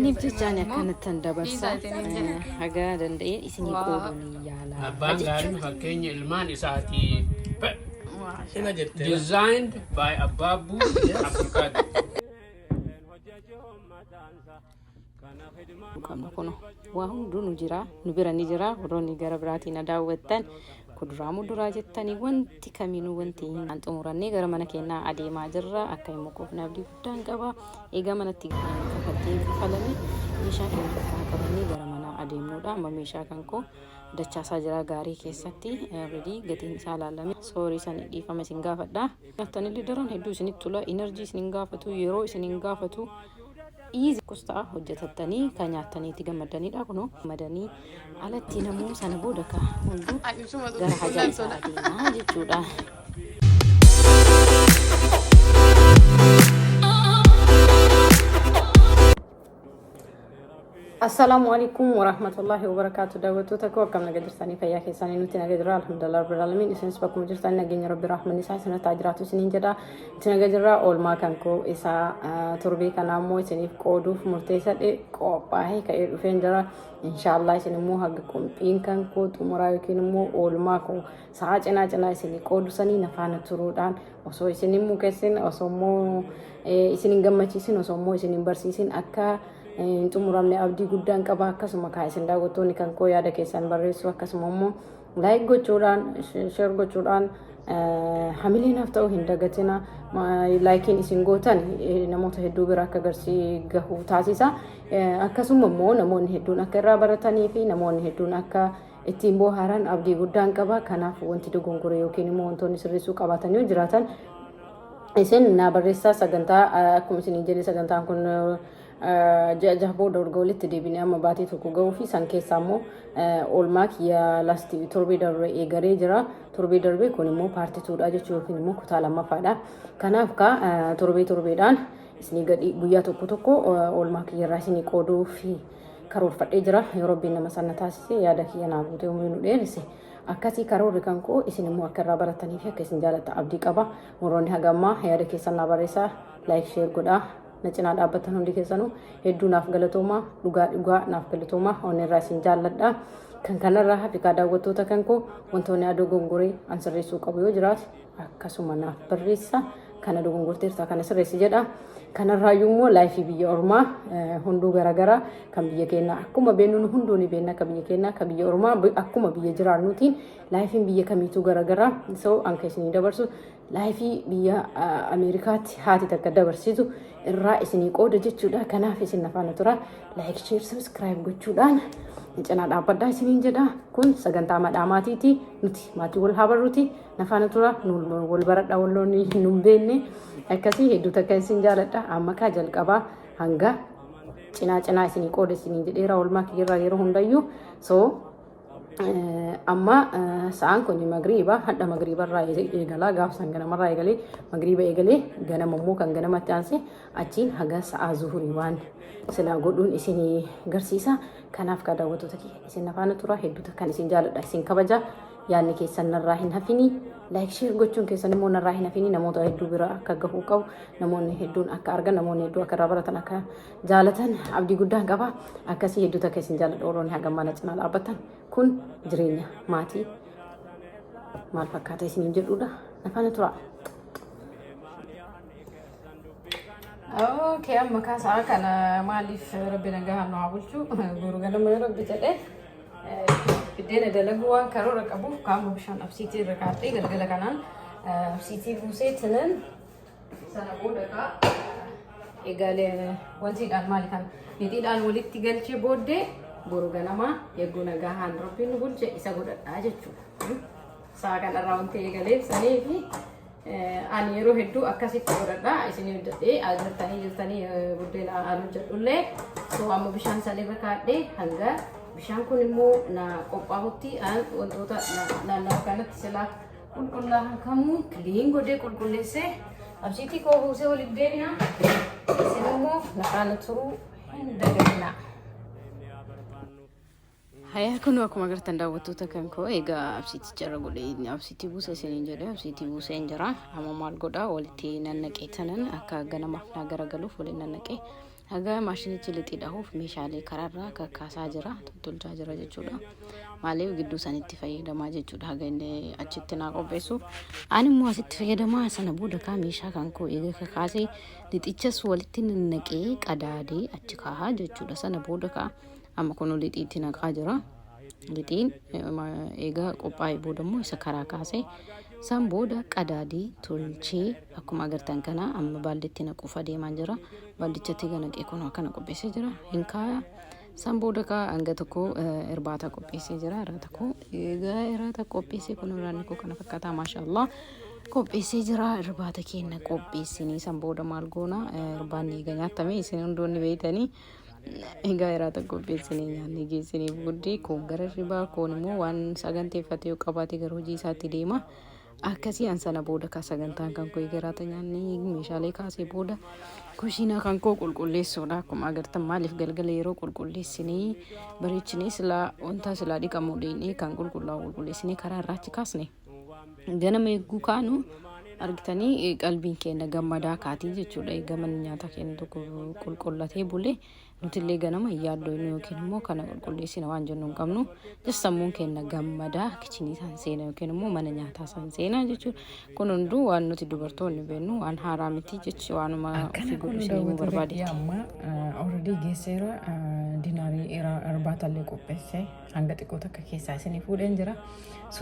Saniif jechaan akkanattan dabarsa hagaa danda'e isinii qooduu yaala. Abbaan gaariin fakkeenya ilmaan isaatii designed by Ababu Abdulkadir. Qabna kuno waa hunduu nu jira nu bira ni jira warroonni gara biraatiin daawwattan kuduraa muduraa jettanii wanti kamiinuu wanti hin xumurannee gara mana keenyaa adeemaa jirra akka immoo qofna abdii guddaan qaba eega manatti kafaltii kafalame meeshaa keenya qabannee gara mana adeemnuudha amma meeshaa kan koo dachaasaa jira gaarii keessatti already gatiin isaa laalame soorii san dhiifama isin gaafadha naftanillee daran hedduu isinitti tula energy isin gaafatu yeroo isin gaafatu easy kusta hojjetattanii kan nyaataniitti gammadaniidha kuno madanii alatti namuu sana booda ka hundu gara hajaa isaa adeemaa jechuudha. Assalamualaikum warahmatullahi wabarakatuh. Daawwattoota koo akkam nagaa jirtanii fayyaa keessanii nuti nagaa jirra alhamdulillah rabbil alamin isinis bakkuma jirtanii nageenya rabbi rahman isaa isinirraa haa jiraatu isiniin jedha itti nagaa jirra oolmaa kan koo isaa torbee kana ammoo isiniif qooduuf murteessadhe qophaa'ee ka'ee dhufeen jira inshallah isin immoo haga qophiin kan koo xumuraa yookiin immoo oolmaa koo sa'a cinaa isinii qoodusanii nafaana turuudhaan osoo isin immoo keessin osoo immoo isin gammachiisin osoo immoo isin barsiisin akka xumuramne abdii guddaan qaba akkasuma kaa'isin daawwattoonni kan koo yaada keessan barreessu akkasuma immoo like gochuudhaan share gochuudhaan hamileenaaf ta'uu hin dagatina likein isin gootan namoota hedduu bira akka gahu taasisa akkasuma immoo namoonni hedduun akka irraa baratanii fi namoonni hedduun akka ittiin bohaaran abdii guddaan qaba kanaaf wanti dogongore yookiin immoo wantoonni sirreessuu qabaatanii jiraatan isin na barreessaa sagantaa akkuma isin jedhe sagantaan kun jahboo dorgolitti deebine amma baatii tokko ga'uu fi san keessaa immoo oolmaa kiyya lasti torbee darbe eegaree jira torbee darbe kun immoo paartituudha jechuu yookiin immoo kutaa lammaffaadha kanaaf ka torbeedhaan isinii gadi guyyaa tokko oolmaa kiyyarraa isinii qooduu fi karoorfadhee jira yoo rabbiin nama sana taasise yaada kiyya naa guutee umrii nu dheeresse akkasii karoorri kan koo isin immoo akka irraa baratanii fi akka isin jaalatta abdii qaba warroonni hagammaa yaada keessan naa barreessaa like share godhaa Nachina dhaabbatan hundi keessanuu hedduu naaf galatooma dhugaa naaf galatooma onirraa isin jaalladha kan kanarraa hafi ka daawwattoota kan koo wantoonni adoo gongoree an sirreessuu qabu yoo jiraate akkasuma naaf barreessa kana dogongorteertaa kana sirreessi jedha kanarraa immoo laayifii biyya ormaa hunduu garagara kan biyya keenyaa akkuma beennuun hunduuni beenna ka biyya keenyaa ka biyya ormaa akkuma biyya jiraannuutiin laayifiin biyya kamiituu garagara so anka isinii dabarsu laayifii biyya Ameerikaatti haati takka dabarsitu irraa isinii qooda jechuudha kanaaf isin nafaana tura like share subscribe gochuudhaan cinaa dhaabbadhaa isiniin jedha kun sagantaa madhaamaatiiti nuti maatii wal habarruuti nafaana tura wal baradhaa walloonni nun beenne akkasii hedduu takka isin jaaladha amma kaa jalqabaa hanga cinaa isinii qooda isiniin jedheera oolmaa kiyyarraa yeroo hundayyuu so amma sa'aan kun magriiba hadda magriibarraa eegalaa gaafsan ganamarraa eegalee magriiba eegalee ganama immoo kan ganamatti aanse achiin haga sa'a zuhurii waan silaa godhuun isinii garsiisa kanaaf ka daawwattoota kiyya isin nafaana tura hedduu takkan isin jaaladha isin kabaja yaadni keessan narraa hin hafini like share gochuun keessan immoo narraa hin hafini namoota hedduu bira akka gahuu qabu namoonni hedduun akka argan namoonni hedduu akka irraa baratan akka jaalatan abdii guddaan qaba akkasii hedduu takka isin jaaladha warroonni hagam mana cinaa dhaabbatan kun jireenya maatii maal fakkaata isiniin jedhuudha nafaana tura. Okay, amma kaasaa kana maaliif rabbi nagaa nu haa bulchu boru ganama rabbi jedhee Biddeena dalaguu waan karoora qabuuf qaama bishaan absiitii irra kaa'ee galgala kanaan absiitii buusee tinan sana booda eegalee wantiidhaan maali kan niitiidhaan walitti galchee booddee boru ganamaa eeguu nagaa haan rabbiin nu bulche isa godhadhaa jechuudha. Saa kanarraa wanti eegalee sanii fi ani yeroo hedduu akkasitti godhadhaa isin hojjedhee jirtanii buddeena aan hojjedhullee so amma bishaan sana irra kaa'ee hanga bishaan kun immoo na qophaa'utti wantoota naannoo kanatti silaa qulqullaa'an kamuu kiliin godhee qulqulleessee absiitii koo buusee walitti deemina isin immoo lafaan turuu hin dagatina. Haya kun akkuma agartan daawwattoota kan koo egaa absiiticha irra godhee absiitii buusee isiniin jedhee absiitii buusee hin jira amma maal godhaa walitti nannaqee tanan akka ganamaaf naa garagaluuf waliin nannaqee haga maashinichi lixii dhahuuf meeshaalee karaarraa kakkaasaa jira tottolchaa jira jechuudha. Maaliif gidduu sanitti fayyadamaa jechuudha haga inni achitti naa qopheessuuf. Ani immoo asitti fayyadamaa sana booda kaa meeshaa kan koo eega kakaasee lixichas walitti naqee qadaadee achi kaahaa jechuudha. Sana booda kaa amma kun lixiitti naqaa jira. Lixiin eega qophaa'ee booda immoo isa karaa kaasee san booda qadaadii tolchee akkuma agartan kana amma baalditti naquuf adeemaa jira. Baaldichatti naqee kun akkana qopheessee jira. Hin kaaya. San booda kaa hanga tokko irbaata qopheessee jira. Irbaata koo egaa irbaata qopheessee kun irraanni koo kana fakkaataa maashaallah qopheessee jira. Irbaata keenya qopheessinii san booda maal goona irbaanni egaa nyaatamee isin hundoonni beeytanii egaa irbaata qopheessinii nyaanni geessinii booddee kun gara ribaa kun immoo waan saganteeffate yoo qabaate gara hojii isaatti deema. Akkasii ansana booda ka sagantaan kan koo eegaraata nyaanni meeshaalee kaasee booda kushiinaa kan koo qulqulleessuudha. Akkuma agartan maaliif galgala yeroo qulqulleessinii bareechinee silaa wanta silaa dhiqamuu dhiinee kan qulqullaa'u qulqulleessinee karaa irraa achi kaasne ganama eeguu kaanu argitanii qalbiin keenya gammadaa kaatii jechuudha. Gamanni nyaata keenya tokko qulqullatee bulee nutillee ganama yaaddoon yookiin immoo kana qulqulleessina waan jennu hin qabnu sammuun keenya gammadaa kichinii san seena yookiin immoo mana nyaataa san seena jechuudha. Kun hunduu waan nuti dubartoonni beeknu waan haaraa miti jechuudha. Waanuma ofii godhusanii barbaadetti. Amma already geesseera dinaarii irbaatallee qopheessee hanga xiqqoo takka keessaa isinii fuudheen jira.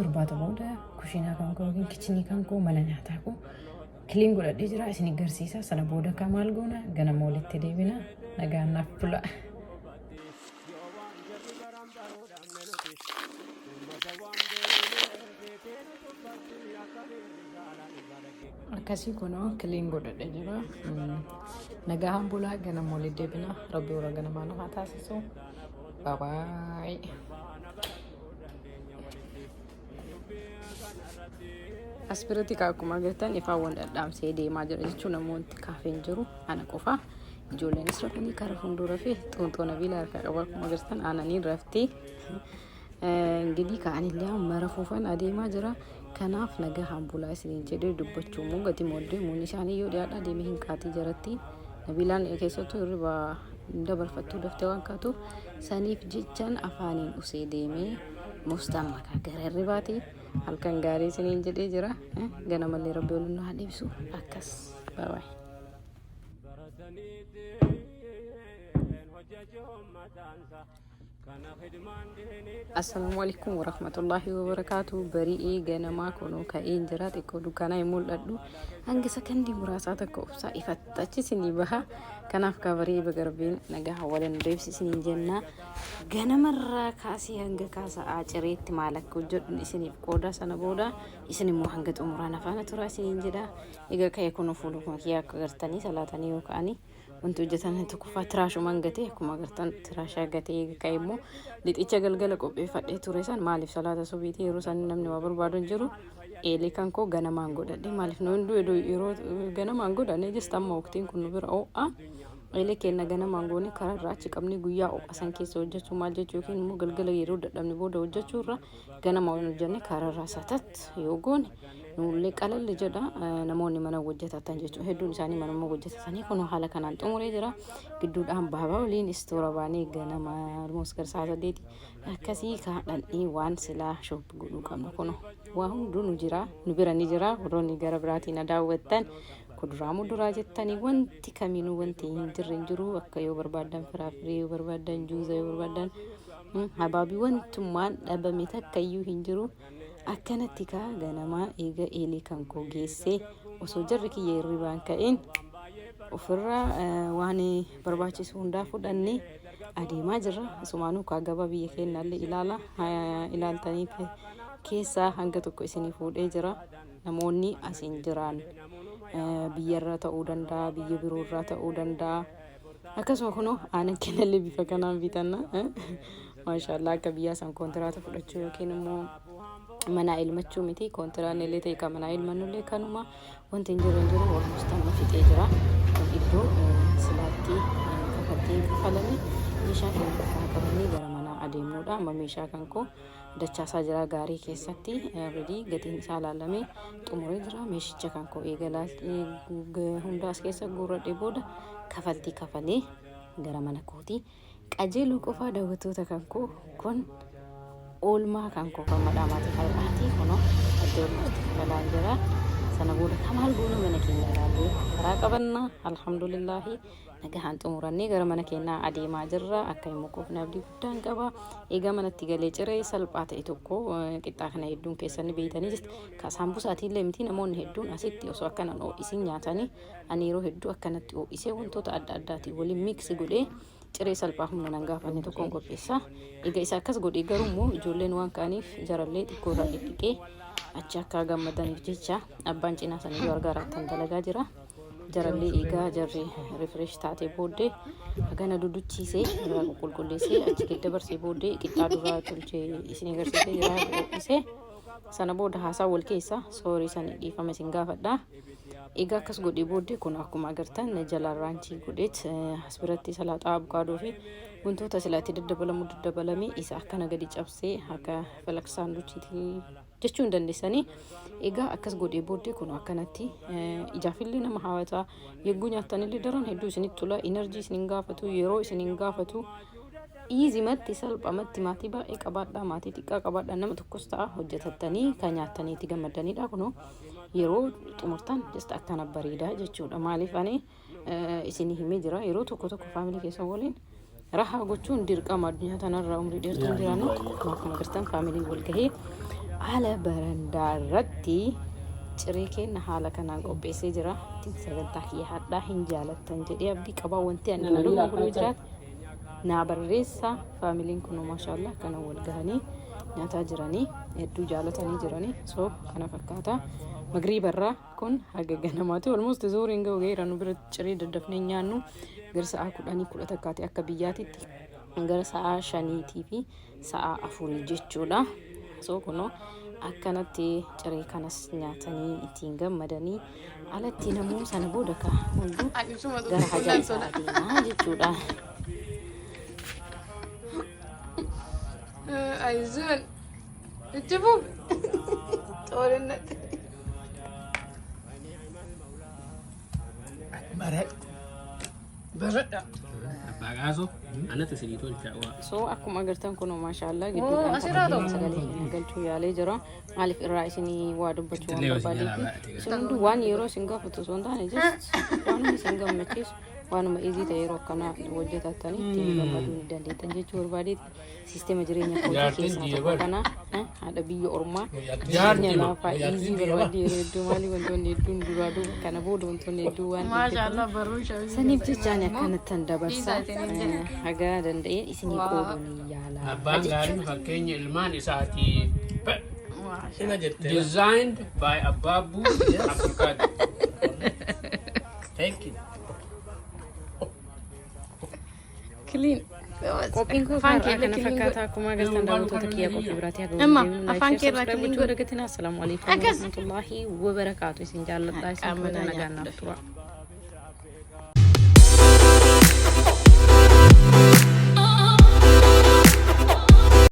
Irbaata booda kushiinaa kan koo yookiin kichinii kan koo mana nyaataa koo kiliin godhadhee jira isin agarsiisa. Sana booda ka maal goona ganama walitti deebina. Nagaan naaf bula. Akkasii kunoo kiliin godhadhee jira. Nagaan bulaa ganama walitti deebina. Rabbi warra ganamaa namaa taasisu. Bye bye. Asbiratti akkuma agartan ifaawwan dhadhaamsee deemaa jira jechuun namoonni kaafeen jiru ana qofa. Ijoolleenis rafanii karaa fuuldura fi xuunxoo nabiila harka qabu akkuma agartan aananii raftee ingirii ka'anillee mara fuufan adeemaa jira. Kanaaf nagaan bulaa isiniin jedhee dubbachuu immoo gati mooddee muun isaanii yoo dhiyaadhaa deemee hin kaatii jiratti. Nabiilaan keessattuu hirriba dabarfattuu daftee waan kaatuuf saniif jechaan afaaniin usee deemee mustaan makaa gara hirribaati. Halkan gaarii isiniin jedhee jira. Ganamallee rabbi waliin haa deebisu akkas. Bye bye. Assalamualaikum warahmatullahi wabarakatuh. Bari'ee ganamaa kunoo ka'een jira. Xiqqoo dukkanaa hin mul'adhu. Hanga sakandii muraasaa takka obsaa ifatti achi isinii baha. Kanaaf barii bagarbiin nagaa waliin deebisisiniin jenna. Ganamarraa kaasee hanga kaasaa cireetti maal akka hojjedhu isiniif qooda. Sana booda isin immoo hanga xumuraan afaana tura isiniin jedha. Egaa ka'ee kunoo fuuluma kiyyaa akka agartanii salaatanii yookaan wanti hojjetan tokkoffaa tiraashumaan gatee akkuma agartan tiraashaa gatee ka'e immoo lixicha galgala qopheeffadhee ture san maaliif salaata subiitii yeroo san namni waa barbaadu hin jiru. Eelee kan koo ganamaan godhadhe maaliif nu hunduu yeroo ganamaan godhanne jesta amma waqtiin kun nu bira oo'a. Eelee kenna ganamaan goone karaa irraa achi qabne guyyaa oo'a san keessa hojjechuu maal jechuu yookiin immoo galgala yeroo dadhabne booda hojjechuu irra ganama waan hojjenne karaa irraa satat yoo goone nullee qalalli jedha. Namoonni mana hojjetatan jechuudha. Hedduun isaanii manuma hojjetatanii kun haala kanaan xumuree jira. Gidduudhaan baabaa waliin istoora baanee ganama almoos garsaa sadeeti akkasii kaadhanii waan silaa shoppi godhuu qabnu kun waa hunduu nu jira nu bira ni jira. Warroonni gara biraatiin daawwattan kuduraa muduraa jettanii wanti kamiinuu wanti hin jirre hin jiru. Akka yoo barbaadan firaafirii yoo barbaadan juuza yoo barbaadan habaabii wantummaan dhabame takkayyuu hin jiru. Akkanatti kaa ganama eega eelee kan koo geessee osoo jarri kiyya hirribaan ka'een ofirraa waan barbaachisu hundaa fudhannee adeemaa jirra. Asumaanuu kaa gabaa biyya keenyaallee ilaaltanii keessaa hanga tokko isinii fuudhee jira. Namoonni asiin jiran biyyarraa ta'uu danda'a, biyya biroorraa ta'uu danda'a. Akkasuma kunoo aanan kennallee bifa kanaan bitanna. Maashaallah akka biyyaa san kontiraata fudhachuu yookiin immoo mana ilmachuu miti kontiraan illee ta'e kan mana ilmannullee kanuma wanti hin jiru walmustaan fixee jira. Iddoo silaatti kafattee kafalanii meeshaa keenya qabanii gara mana adeemuudha. Amma meeshaa kan koo dachaasaa jira gaarii keessatti already gatiin isaa ilaalamee xumuree jira. Meeshicha kan koo eegalaa hundaas keessa guurradhee booda kafaltii kafalee gara mana kooti qajeeluu qofaa daawwattoota kan koo kun oolmaa kan koo kan madhaamaati qal'aati kuno ajoolatti balaan jira sana booda kamaal goonu mana keenya ilaalle karaa qabanna alhamdulillahi nagahaan xumurannee gara mana keenyaa adeemaa jirra akka immoo qofna abdii guddaan qaba eega manatti galee ciree salphaa ta'e tokko qixxaa kana hedduun keessanni beeytanii jirti ka saambusaatiin illee miti namoonni hedduun asitti osoo akkanan isin nyaatanii ani yeroo hedduu akkanatti isee wantoota adda addaatiin waliin miiksi godhee ciree salphaa humna nan gaafanne tokkoon qopheessa eega isa akkas godhee garuu immoo ijoolleen waan kaaniif jarallee xiqqoo irraa dhidhiqee achi akka gammadaniif jecha abbaan cinaa sanii gargaaraatan dalagaa jira jarallee eegaa jarri refresh taatee booddee hagana duduchiisee irraa qulqulleessee achi gidda barsee booddee qixxaa duraa tolchee isin agarsiisee jira qopheessee sana booda haasaa wal keessa soorii sanii dhiifama isin gaafadha eegaa akkas godhee booddee kun akkuma agartan jalaan raanchii godheet as biratti salaaxaa abukaadoo fi wantoota silaatti daddabalamee isa akkana gadi cabsee akka falak saanduchiitii jechuun dandeessanii egaa akkas godhee booddee kun akkanatti ijaafillee nama hawwataa yegguu nyaatanillee daran hedduu isinitti tola enerjii isinin gaafatu yeroo isinin gaafatu iizimatti salphamatti maatii baay'ee qabaadhaa maatii xiqqaa qabaadhaa nama tokkos ta'a hojjetattanii kan nyaattaniitti gammadanidha kunoo yeroo xumurtan just akkana bareedaa jechuudha maaliif ani isinii himee jira yeroo tokko faamilii keessa waliin rahaa gochuun dirqama addunyaa tanarraa umrii dheertuun jiraannu akkuma agartan faamilii wal gahee haala barandaa irratti ciree keenya haala kanaan qopheessee jira ittiin sagantaa kiyya hadhaa hin jaalattan jedhee abdii qabaa wanti ani kana dhuma guruu jiraat naa barreessa faamiliin kun maashaallah kana wal gahanii nyaataa jiranii hedduu jaalatanii jiranii so kana fakkaata magriibarraa kun haga ganamaati almost zuuriin ga'ugeera nu bira ciree daddafnee nyaannu gara sa'a 10 akka biyyaatitti gara sa'a 5 fi sa'a 4 jechuudha so kuno akkanatti ciree kanas nyaatanii ittiin gammadanii alatti namuu sana booda ka hundu gara hajaa isaa adeemaa jechuudha. Aizun, coba tolong nak. Barat. Bagaso, anak tersini tu cakap. So aku magertan kono masyaallah gitu kan. Sekali galchu yale jara alif irra isini wadu bacu bali. Sundu 1 euro singa foto sonda ne just one singa machis one ma easy tayro kana wajjatatani tinga madu dandetan jechur badi sistema jirenya ko keessa kana ada biyya orma jarnya lafa easy barwadi redu mali wonton edun duradu kana bodo wonton edu wan masyaallah baru shawi sanif jechanya kana tandabarsa haga danda'e isini qooduni yaala Abang garing fakkeenya ilmaan isaati designed by Ababu Abdulkadir. Thank you. clean. Kopiin kun kana fakkaata akkuma agartan daawwattoota kiyya qophii biraatti haga afaan keerraa clean godhagatina. Assalaamu alaykum warahmatullaahi wabarakaatu. Isin jaalladhaa isin nagaan naaf tura.